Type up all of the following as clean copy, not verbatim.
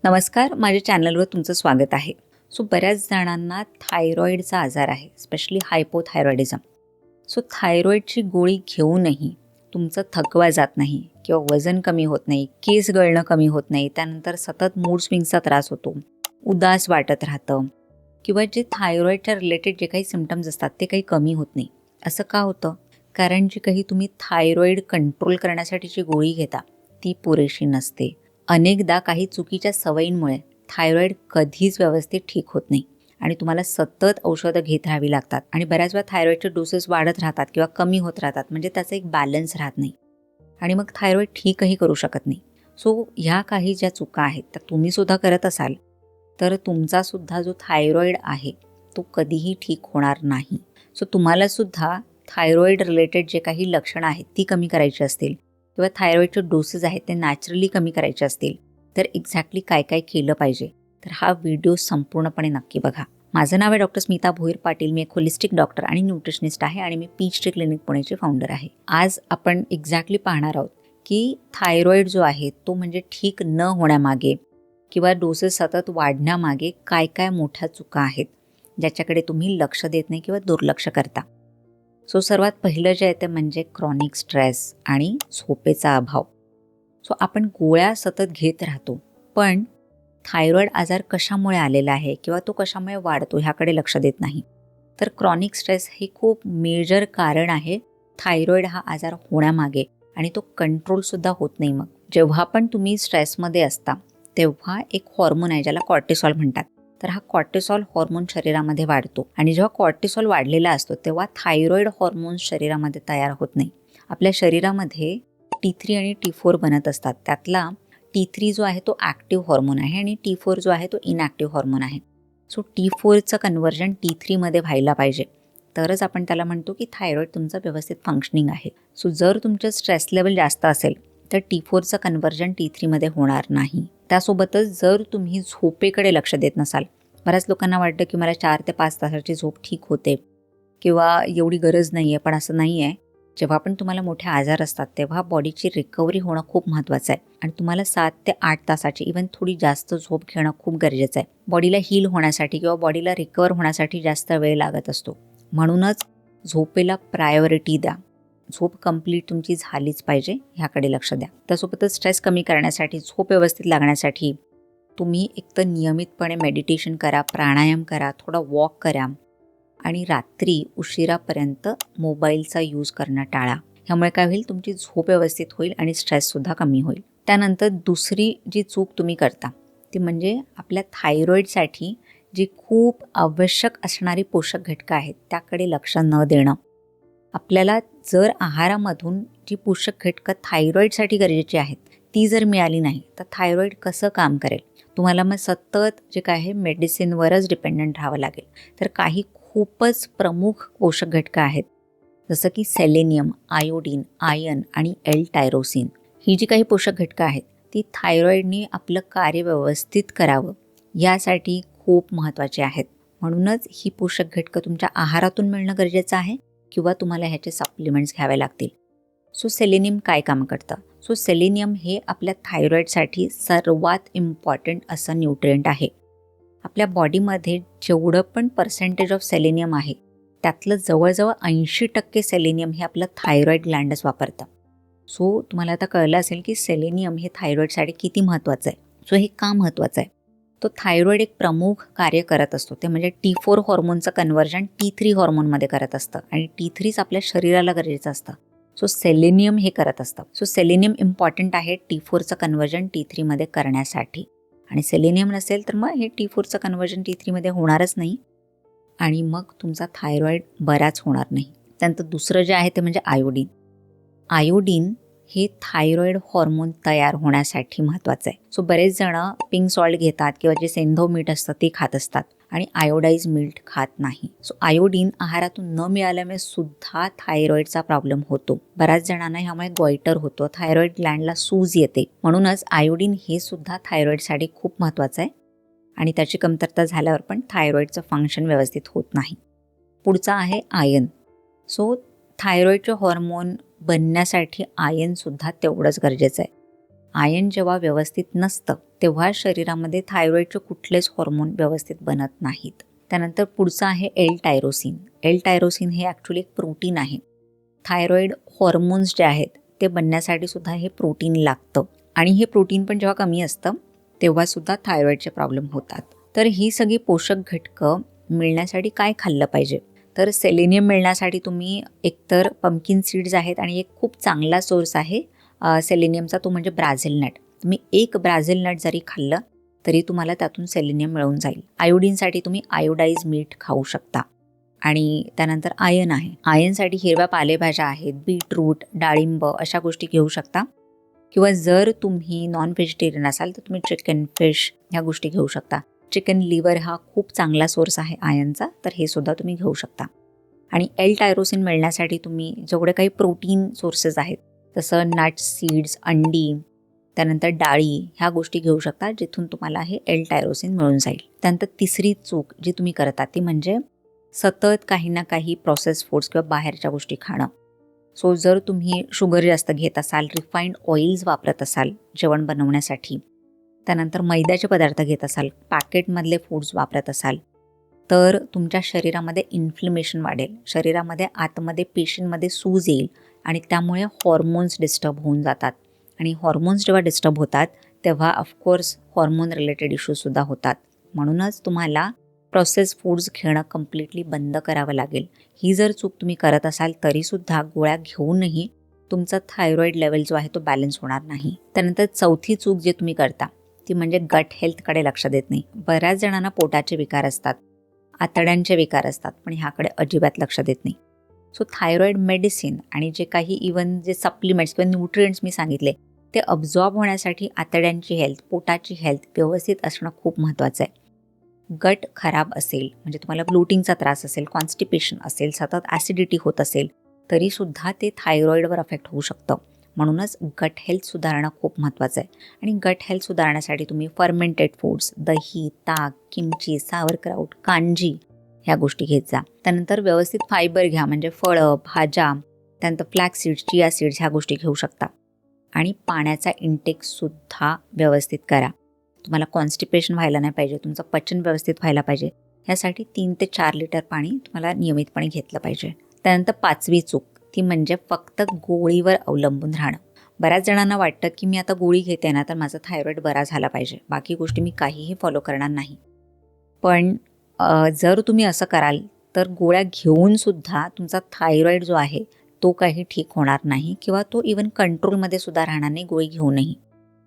नमस्कार, माझ्या चॅनलवर तुमचं स्वागत आहे. बऱ्याच जणांना थायरॉईडचा आजार आहे, स्पेशली हायपोथायरॉइडिझम. थायरॉईडची गोळी घेऊनही तुमचं थकवा जात नाही किंवा वजन कमी होत नाही, केस गळणं कमी होत नाही, त्यानंतर सतत मूड स्विंगचा त्रास होतो, उदास वाटत राहतं किंवा जे थायरॉईडच्या रिलेटेड जे काही सिम्पटम्स असतात ते काही कमी होत नाही. असं का होतं? कारण जी काही तुम्ही थायरॉईड कंट्रोल करण्यासाठीची गोळी घेता ती पुरेशी नसते. अनेकदा काही चुकीच्या सवयींमुळे थायरॉईड कधीच व्यवस्थित ठीक होत नाही आणि तुम्हाला सतत औषधं घेत राहावी लागतात आणि बऱ्याच वेळा थायरॉईडचे डोसेस वाढत राहतात किंवा कमी होत राहतात, म्हणजे त्याचा एक बॅलन्स राहत नाही आणि मग थायरॉईड ठीकही करू शकत नाही. ह्या काही ज्या चुका आहेत त्या तुम्ही सुद्धा करत असाल तर तुमचा सुद्धा जो थायरॉईड आहे तो कधीही ठीक होणार नाही. तुम्हाला सुद्धा थायरॉईड रिलेटेड जे काही लक्षणं आहेत ती कमी करायची असतील किंवा थायरॉईडचे डोसेस आहेत ते नॅचरली कमी करायचे असतील तर एक्झॅक्टली काय काय केलं पाहिजे, तर हा व्हिडिओ संपूर्णपणे नक्की बघा. माझं नाव आहे डॉक्टर स्मिता भोईर पाटील. मी एक होलिस्टिक डॉक्टर आणि न्यूट्रिशनिस्ट आहे आणि मी पीएचडी क्लिनिक पुणेचे फाउंडर आहे. आज आपण एक्झॅक्टली पाहणार आहोत की थायरॉईड जो आहे तो म्हणजे ठीक न होण्यामागे किंवा डोसेस सतत वाढण्यामागे काय काय मोठ्या चुका आहेत ज्याच्याकडे तुम्ही लक्ष देत नाही किंवा दुर्लक्ष करता. सर्वात पहिलं जे आहे ते म्हणजे क्रॉनिक स्ट्रेस आणि झोपेचा अभाव. आपण गोळ्या सतत घेत राहतो, पण थायरॉईड आजार कशामुळे आलेला आहे किंवा तो कशामुळे वाढतो ह्याकडे लक्ष देत नाही. तर क्रॉनिक स्ट्रेस हे खूप मेजर कारण आहे थायरॉईड हा आजार होण्यामागे आणि तो कंट्रोलसुद्धा होत नाही. मग जेव्हा पण तुम्ही स्ट्रेसमध्ये असता तेव्हा एक हॉर्मोन आहे ज्याला कॉर्टिसॉल म्हणतात. तर हा कॉर्टिसॉल हॉर्मोन शरीरामध्ये वाढतो आणि जेव्हा कॉर्टिसॉल वाढलेला असतो तेव्हा थायरॉईड हॉर्मोन शरीरामध्ये तयार होत नाही. आपल्या शरीरामध्ये T3 आणि T4 बनत असतात. त्यातला T3 जो आहे तो ॲक्टिव्ह हॉर्मोन आहे आणि T4 जो आहे तो इनॲक्टिव्ह हॉर्मोन आहे. T4चं कन्व्हर्जन T3मध्ये व्हायला पाहिजे, तरच आपण त्याला म्हणतो की थायरॉईड तुमचं व्यवस्थित फंक्शनिंग आहे. जर तुमचं स्ट्रेस लेवल जास्त असेल तर T4चं कन्व्हर्जन T3मध्ये होणार नाही. त्यासोबतच जर तुम्ही झोपेकडे लक्ष देत नसाल, बऱ्याच लोकांना वाटतं की मला 4 ते 5 तासाची झोप ठीक होते किंवा एवढी गरज नाही आहे, पण असं नाही आहे. जेव्हा पण तुम्हाला मोठे आजार असतात तेव्हा बॉडीची रिकव्हरी होणं खूप महत्त्वाचं आहे आणि तुम्हाला 7 ते 8 तासाची इव्हन थोडी जास्त झोप घेणं खूप गरजेचं आहे. बॉडीला हील होण्यासाठी किंवा बॉडीला रिकवर होण्यासाठी जास्त वेळ लागत असतो. म्हणूनच झोपेला प्रायोरिटी द्या. झोप कंप्लीट तुमची झालीच पाहिजे ह्याकडे लक्ष द्या. त्यासोबतच स्ट्रेस कमी करण्यासाठी, झोप व्यवस्थित लागण्यासाठी तुम्ही एकतर नियमितपणे मेडिटेशन करा, प्राणायाम करा, थोडा वॉक करा आणि रात्री उशिरापर्यंत मोबाईलचा यूज करणं टाळा. ह्यामुळे काय होईल, तुमची झोप व्यवस्थित होईल आणि स्ट्रेससुद्धा कमी होईल. त्यानंतर दुसरी जी चूक तुम्ही करता ती म्हणजे आपल्या थायरॉईडसाठी जी खूप आवश्यक असणारी पोषक घटकं आहेत त्याकडे लक्ष न देणं. आपल्याला जर आहारामधून जी पोषक घटकं थायरॉईडसाठी गरजेची आहेत ती जर मिळाली नाही तर थायरॉईड कसं काम करेल? तुम्हाला मग सतत जे काय आहे मेडिसिनवरच डिपेंडंट राहावं लागेल. तर काही खूपच प्रमुख पोषक घटकं आहेत जसं की सेलेनियम, आयोडीन, आयर्न आणि L-टायरोसिन. ही जी काही पोषक घटकं आहेत ती थायरॉईडने आपलं कार्य व्यवस्थित करावं यासाठी खूप महत्त्वाची आहेत. म्हणूनच ही पोषक घटकं तुमच्या आहारातून मिळणं गरजेचं आहे किंवा तुम्हाला ह्याचे सप्लिमेंट्स घ्यावे लागतील. सेलेनियम काय काम करतं? सेलेनियम हे आपल्या थायरॉईडसाठी सर्वात इम्पॉर्टंट असं न्यूट्रिएंट आहे. आपल्या बॉडीमध्ये जेवढं पण पर्सेंटेज ऑफ सेलेनियम आहे त्यातलं जवळजवळ 80% सेलेनियम हे आपलं थायरॉईड ग्लँडच वापरतं. तुम्हाला आता कळलं असेल की सेलेनियम हे थायरॉईडसाठी किती महत्त्वाचं आहे. हे का महत्त्वाचं आहे? तो थायरॉईड एक प्रमुख कार्य करत असतो, ते म्हणजे T4 हॉर्मोनचं कन्व्हर्जन T3 हॉर्मोनमध्ये करत असतं आणि T3च आपल्या शरीराला गरजेचं असतं. सेलेनियम हे करत असतं. सेलेनियम इम्पॉर्टंट आहे T4चं कन्व्हर्जन T3मध्ये करण्यासाठी आणि सेलेनियम नसेल तर मग हे T4चं कन्व्हर्जन T3मध्ये होणारच नाही आणि मग तुमचा थायरॉईड बराच होणार नाही. त्यानंतर दुसरं जे आहे ते म्हणजे आयोडीन. आयोडीन हे थायरॉईड हॉर्मोन तयार होण्यासाठी महत्त्वाचं आहे. बरेच जण पिंक सॉल्ट घेतात किंवा जे सेंधव मीठ असतं ते खात असतात आणि आयोडाईज मीठ खात नाही. आयोडीन आहारातून न मिळाल्यामुळे सुद्धा थायरॉईडचा प्रॉब्लेम होतो. बऱ्याच जणांना ह्यामुळे गॉयटर होतो, थायरॉईड ग्लँडला सूज येते. म्हणूनच आयोडीन हे सुद्धा थायरॉईडसाठी खूप महत्त्वाचं आहे आणि त्याची कमतरता झाल्यावर पण थायरॉईडचं फंक्शन व्यवस्थित होत नाही. पुढचा आहे आयर्न. थायरॉईडचे हॉर्मोन बनण्यासाठी आयर्नसुद्धा तेवढंच गरजेचं आहे. आयन जेव्हा व्यवस्थित नसतं तेव्हा शरीरामध्ये थायरॉईडचे कुठलेच हॉर्मोन व्यवस्थित बनत नाहीत. त्यानंतर पुढचं आहे एल टायरोसिन. एल टायरोसिन हे ॲक्च्युली एक प्रोटीन आहे. थायरॉईड हॉर्मोन्स जे आहेत ते बनण्यासाठी सुद्धा हे प्रोटीन लागतं आणि हे प्रोटीन पण जेव्हा कमी असतं तेव्हा सुद्धा थायरॉईडचे प्रॉब्लेम होतात. तर ही सगळी पोषक घटकं मिळण्यासाठी काय खाल्लं पाहिजे? तर सेलेनियम मिळण्यासाठी तुम्ही एकतर पंपकिन सीड्स आहेत आणि एक खूप चांगला सोर्स आहे सेलेनियमचा, तो म्हणजे ब्राझिल नट. तुम्ही एक ब्राझिल नट जरी खाल्लं तरी तुम्हाला त्यातून सेलेनियम मिळून जाईल. आयोडीनसाठी तुम्ही आयोडाईज मीठ खाऊ शकता. आणि त्यानंतर आयन आहे. आयनसाठी हिरव्या पालेभाज्या आहेत, बीटरूट, डाळिंब अशा गोष्टी घेऊ शकता. किंवा जर तुम्ही नॉन व्हेजिटेरियन असाल तर तुम्ही चिकन, फिश ह्या गोष्टी घेऊ शकता. चिकन लिव्हर हा खूप चांगला सोर्स आहे आयनचा, तर हे सुद्धा तुम्ही घेऊ शकता. आणि एल टायरोसिन मिळण्यासाठी तुम्ही जेवढे काही प्रोटीन सोर्सेस आहेत तसं नट्स, सीड्स, अंडी, त्यानंतर डाळी ह्या गोष्टी घेऊ शकता, जिथून तुम्हाला हे एल टायरोसिन मिळून जाईल. त्यानंतर तिसरी चूक जी तुम्ही करता ती म्हणजे सतत काही ना काही प्रोसेस फूड्स किंवा बाहेरच्या गोष्टी खाणं. सो जर तुम्ही शुगर जास्त घेत असाल, रिफाईंड ऑइल्स वापरत असाल जेवण बनवण्यासाठी, त्यानंतर मैद्याचे पदार्थ घेत असाल, पॅकेटमधले फूड्स वापरत असाल, तर तुमच्या शरीरामध्ये इन्फ्लेमेशन वाढेल. शरीरामध्ये आतमध्ये पेशींमध्ये सूज येईल आणि त्यामुळे हॉर्मोन्स डिस्टर्ब होऊन जातात. आणि हॉर्मोन्स जेव्हा डिस्टर्ब होतात तेव्हा ऑफकोर्स हॉर्मोन रिलेटेड इश्यूजसुद्धा होतात. म्हणूनच तुम्हाला प्रोसेस फूड्स घेणं कम्प्लिटली बंद करावं लागेल. ही जर चूक तुम्ही करत असाल तरीसुद्धा गोळ्या घेऊनही तुमचा थायरॉईड लेवल जो आहे तो बॅलन्स होणार नाही. त्यानंतर चौथी चूक जे तुम्ही करता ती म्हणजे गट हेल्थकडे लक्ष देत नाही. बऱ्याच जणांना पोटाचे विकार असतात, आतड्यांचे विकार असतात, पण ह्याकडे अजिबात लक्ष देत नाही. सो थायरॉईड मेडिसिन आणि जे काही इवन जे सप्लिमेंट्स किंवा न्यूट्रिएंट्स मी सांगितले ते अब्झॉर्ब होण्यासाठी आतड्यांची हेल्थ, पोटाची हेल्थ व्यवस्थित असणं खूप महत्त्वाचं आहे. गट खराब असेल म्हणजे तुम्हाला ब्लोटिंगचा त्रास असेल, कॉन्स्टिपेशन असेल, सतत ॲसिडिटी होत असेल तरीसुद्धा ते थायरॉईडवर अफेक्ट होऊ शकतं. म्हणूनच गट हेल्थ सुधारणं खूप महत्त्वाचं आहे. आणि गट हेल्थ सुधारण्यासाठी तुम्ही फर्मेंटेड फूड्स, दही, ताक, किमची, सावरक्राऊट, कांजी ह्या गोष्टी घेत जा. त्यानंतर व्यवस्थित फायबर घ्या, म्हणजे फळं, भाज्या, त्यानंतर फ्लॅक्स सीड्स, चिया सीड्स ह्या गोष्टी घेऊ शकता. आणि पाण्याचा इंटेकसुद्धा व्यवस्थित करा. तुम्हाला कॉन्स्टिपेशन व्हायला नाही पाहिजे, तुमचं पचन व्यवस्थित व्हायला पाहिजे. ह्यासाठी 3 ते 4 लिटर पाणी तुम्हाला नियमितपणे घेतलं पाहिजे. त्यानंतर पाचवी चूक ती म्हणजे फक्त गोळीवर अवलंबून राहणं. बऱ्याच जणांना वाटतं की मी आता गोळी घेते ना तर माझा थायरॉईड बरा झाला पाहिजे, बाकी गोष्टी मी काहीही फॉलो करणार नाही. पण जर तुम्ही असं कराल तर गोळ्या घेऊनसुद्धा तुमचा थायरॉईड जो आहे तो काही ठीक होणार नाही किंवा तो इवन कंट्रोलमध्ये सुद्धा राहणार नाही गोळी घेऊनही.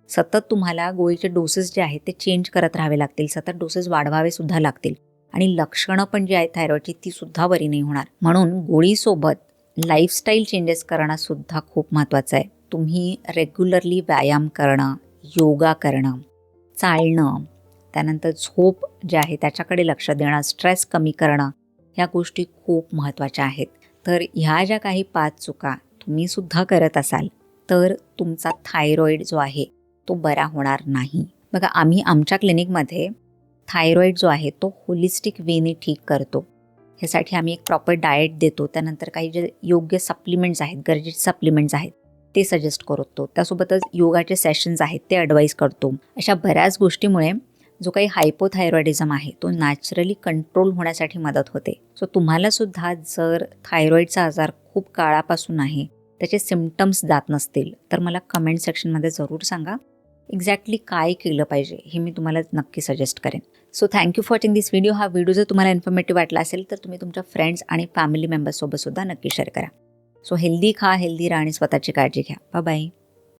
सतत तुम्हाला गोळीचे डोसेस जे आहेत ते चेंज करत राहावे लागतील, सतत डोसेस वाढवावे सुद्धा लागतील आणि लक्षणं पण जी आहेत थायरॉईडची ती सुद्धा बरी नाही होणार. म्हणून गोळीसोबत लाईफस्टाईल चेंजेस करणं सुद्धा खूप महत्त्वाचं आहे. तुम्ही रेग्युलरली व्यायाम करणं, योगा करणं, चालणं, त्यानंतर झोप जे आहे त्याच्याकडे लक्ष देणं, स्ट्रेस कमी करणं ह्या गोष्टी खूप महत्त्वाच्या आहेत. तर ह्या ज्या काही 5 चुका तुम्ही सुद्धा करत असाल तर तुमचा थायरॉईड जो आहे तो बरा होणार नाही. बघा, आम्ही आमच्या क्लिनिकमध्ये थायरॉईड जो आहे तो होलिस्टिक वेने ठीक करतो. ह्यासाठी आम्ही एक प्रॉपर डाएट देतो. त्यानंतर काही जे योग्य सप्लिमेंट्स आहेत, गरजेचे सप्लिमेंट्स आहेत ते सजेस्ट करतो. त्यासोबतच योगाचे सेशन्स आहेत ते ॲडवाईज करतो. अशा बऱ्याच गोष्टीमुळे जो काही हायपोथायरॉइडिझम आहे तो नॅचरली कंट्रोल होण्यासाठी मदत होते. सो तुम्हालासुद्धा जर थायरॉईडचा आजार खूप काळापासून आहे, त्याचे सिम्पटम्स जात नसतील तर मला कमेंट सेक्शनमध्ये जरूर सांगा. एक्झॅक्टली काय केलं पाहिजे हे मी तुम्हाला नक्की सजेस्ट करेन. So thank you for watching this video. हा व्हिडिओ जर तुम्हाला इन्फॉर्मेटिव्ह वाटला असेल तर तुम्ही तुमच्या फ्रेंड्स आणि फॅमिली मेंबर्ससोबत सुद्धा नक्की शेअर करा. सो हेल्दी खा, हेल्दी राहा आणि स्वतःची काळजी घ्या. Bye bye.